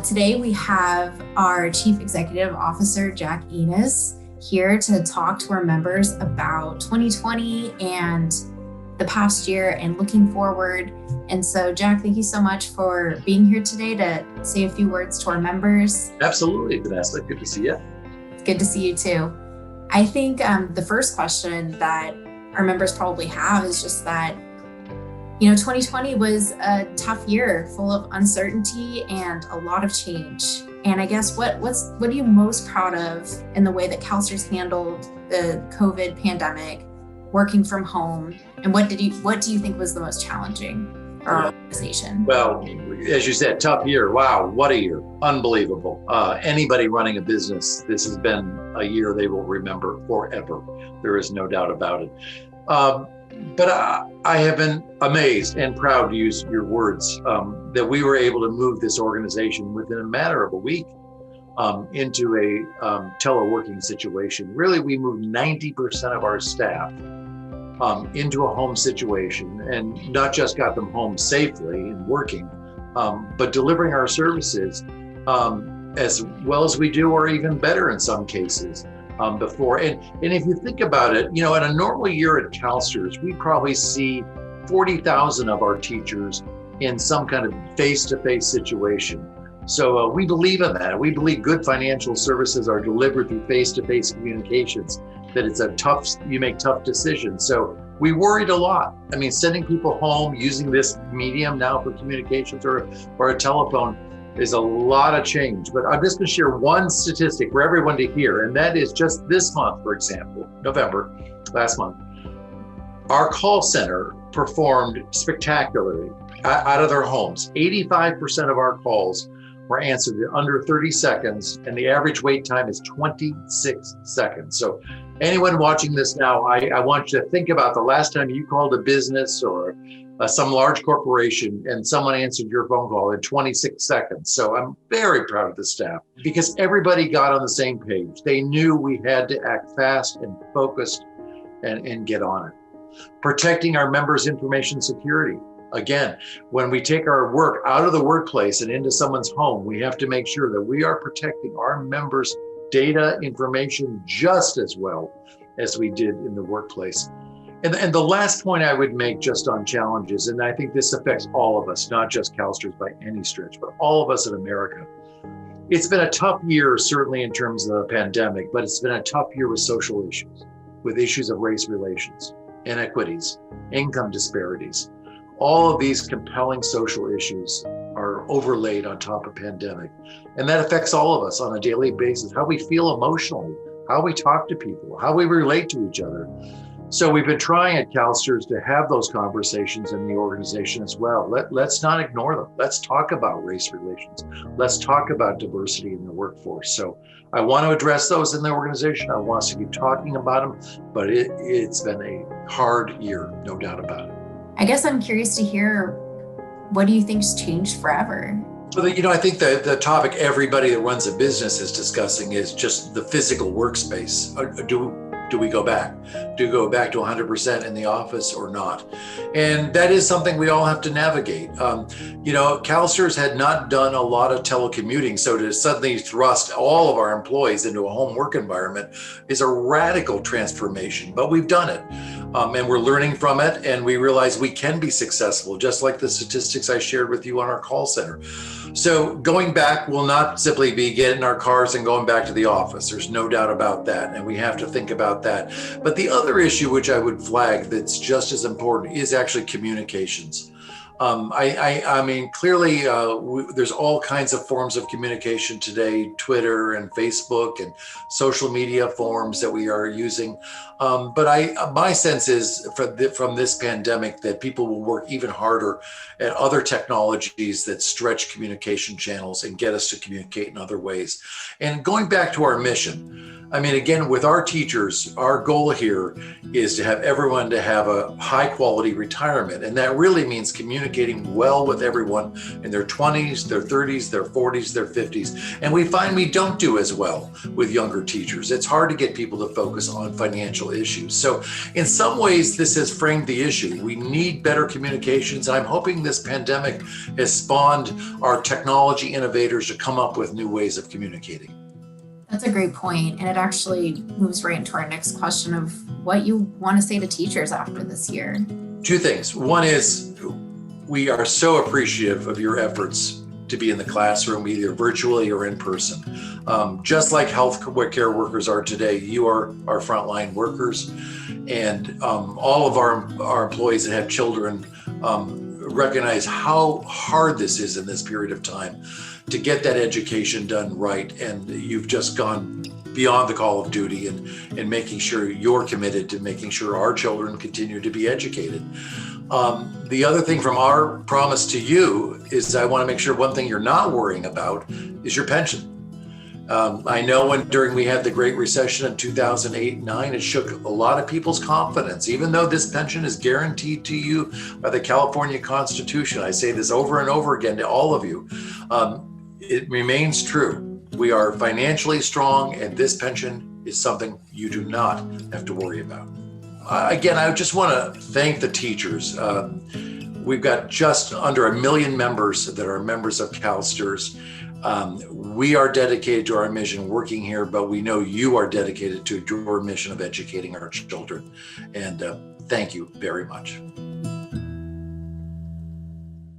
Today we have our Chief Executive Officer, Jack Enos, here to talk to our members about 2020 and the past year and looking forward. And so, Jack, thank you so much for being here today to say a few words to our members. Absolutely, Vanessa. Good to see you. Good to see you too. I think the first question that our members probably have is just that 2020 was a tough year full of uncertainty and a lot of change. And I guess what are you most proud of in the way that CalSTRS handled the COVID pandemic, working from home, and what do you think was the most challenging for our organization? Well, as you said, tough year. Wow, what a year. Unbelievable. Anybody running a business, this has been a year they will remember forever. There is no doubt about it. But I have been amazed and proud, to use your words, that we were able to move this organization within a matter of a week into a teleworking situation. Really, we moved 90% of our staff into a home situation, and not just got them home safely and working, but delivering our services as well as we do, or even better in some cases. Before. And if you think about it, in a normal year at CalSTRS, we probably see 40,000 of our teachers in some kind of face-to-face situation. So we believe in that. We believe good financial services are delivered through face-to-face communications, that you make tough decisions. So we worried a lot. I mean, sending people home using this medium now for communications or a telephone is a lot of change. But I'm just going to share one statistic for everyone to hear, and that is just this month, for example, November, last month, our call center performed spectacularly out of their homes. 85% of our calls were answered in under 30 seconds, and the average wait time is 26 seconds. So anyone watching this now, I want you to think about the last time you called a business or some large corporation and someone answered your phone call in 26 seconds. So I'm very proud of the staff because everybody got on the same page. They knew we had to act fast and focused and get on it. Protecting our members' information security. Again, when we take our work out of the workplace and into someone's home, we have to make sure that we are protecting our members' data information just as well as we did in the workplace. And the last point I would make just on challenges, and I think this affects all of us, not just CalSTRS by any stretch, but all of us in America. It's been a tough year, certainly in terms of the pandemic, but it's been a tough year with social issues, with issues of race relations, inequities, income disparities. All of these compelling social issues are overlaid on top of pandemic. And that affects all of us on a daily basis, how we feel emotionally, how we talk to people, how we relate to each other. So we've been trying at CalSTRS to have those conversations in the organization as well. Let's not ignore them. Let's talk about race relations. Let's talk about diversity in the workforce. So I want to address those in the organization. I want us to keep talking about them, but it's been a hard year, no doubt about it. I guess I'm curious to hear, what do you think's changed forever? Well, I think the topic everybody that runs a business is discussing is just the physical workspace. Do we go back? Do we go back to 100% in the office or not? And that is something we all have to navigate. CalSTRS had not done a lot of telecommuting, so to suddenly thrust all of our employees into a home work environment is a radical transformation, but we've done it. And we're learning from it, and we realize we can be successful, just like the statistics I shared with you on our call center. So going back will not simply be getting our cars and going back to the office. There's no doubt about that, and we have to think about that. But the other issue which I would flag that's just as important is actually communications. I mean, clearly there's all kinds of forms of communication today, Twitter and Facebook and social media forms that we are using. But my sense is from this pandemic that people will work even harder at other technologies that stretch communication channels and get us to communicate in other ways. And going back to our mission, I mean, again, with our teachers, our goal here is to have everyone to have a high quality retirement. And that really means communicating well with everyone in their 20s, their 30s, their 40s, their 50s. And we find we don't do as well with younger teachers. It's hard to get people to focus on financial issues. So in some ways, this has framed the issue. We need better communications. And I'm hoping this pandemic has spawned our technology innovators to come up with new ways of communicating. That's a great point, and it actually moves right into our next question of what you want to say to teachers after this year. Two things. One is we are so appreciative of your efforts to be in the classroom, either virtually or in person. Just like healthcare workers are today, you are our frontline workers, and all of our employees that have children recognize how hard this is in this period of time to get that education done right. And you've just gone beyond the call of duty and making sure you're committed to making sure our children continue to be educated. The other thing from our promise to you is I want to make sure one thing you're not worrying about is your pension. I know during we had the Great Recession in 2008-9, it shook a lot of people's confidence, even though this pension is guaranteed to you by the California Constitution. I say this over and over again to all of you. It remains true. We are financially strong, and this pension is something you do not have to worry about. Again, I just want to thank the teachers. We've got just under 1 million members that are members of CalSTRS. We are dedicated to our mission working here, but we know you are dedicated to your mission of educating our children. And thank you very much.